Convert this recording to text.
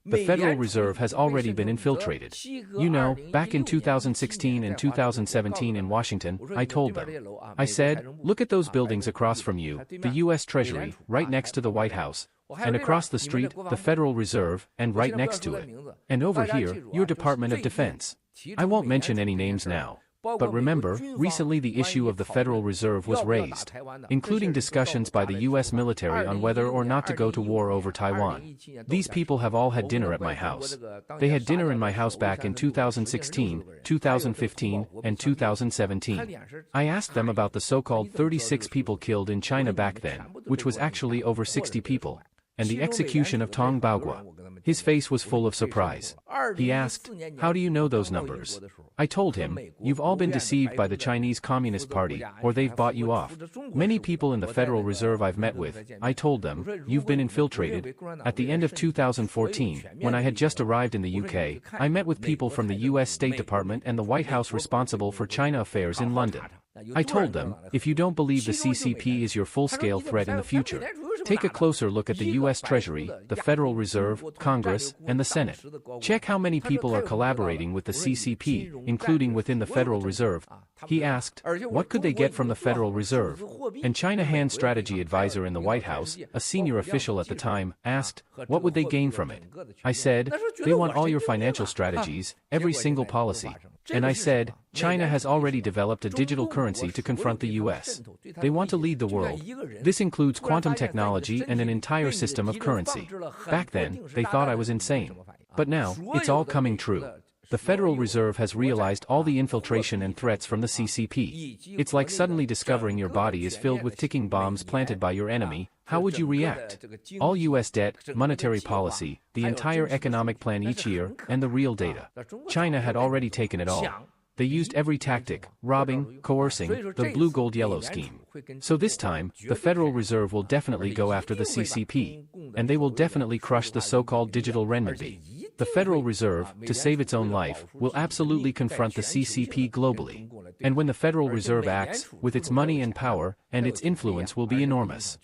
The Federal Reserve has already been infiltrated. You know, back in 2016 and 2017 in Washington, I told them. I said, look at those buildings across from you, the U.S. Treasury, right next to the White House. And across the street, the Federal Reserve, and right next to it. And over here, your Department of Defense. I won't mention any names now. But remember, recently the issue of the Federal Reserve was raised, including discussions by the U.S. military on whether or not to go to war over Taiwan. These people have all had dinner at my house. They had dinner in my house back in 2016, 2015, and 2017. I asked them about the so-called 36 people killed in China back then, which was actually over 60 people, and the execution of Tong Baogua. His face was full of surprise. He asked, how do you know those numbers? I told him, you've all been deceived by the Chinese Communist Party, or they've bought you off. Many people in the Federal Reserve I've met with, I told them, you've been infiltrated. At the end of 2014, when I had just arrived in the UK, I met with people from the US State Department and the White House responsible for China affairs in London. I told them, if you don't believe the CCP is your full-scale threat in the future, take a closer look at the U.S. Treasury, the Federal Reserve, Congress, and the Senate. Check how many people are collaborating with the CCP, including within the Federal Reserve. He asked, what could they get from the Federal Reserve? And China Han strategy advisor in the White House, a senior official at the time, asked, what would they gain from it? I said, they want all your financial strategies, every single policy. And I said, China has already developed a digital currency to confront the US. They want to lead the world. This includes quantum technology and an entire system of currency. Back then, they thought I was insane. But now, it's all coming true. The Federal Reserve has realized all the infiltration and threats from the CCP. It's like suddenly discovering your body is filled with ticking bombs planted by your enemy. How would you react? All U.S. debt, monetary policy, the entire economic plan each year, and the real data. China had already taken it all. They used every tactic, robbing, coercing, the blue-gold-yellow scheme. So this time, the Federal Reserve will definitely go after the CCP. And they will definitely crush the so-called digital renminbi. The Federal Reserve, to save its own life, will absolutely confront the CCP globally. And when the Federal Reserve acts, with its money and power, and its influence will be enormous.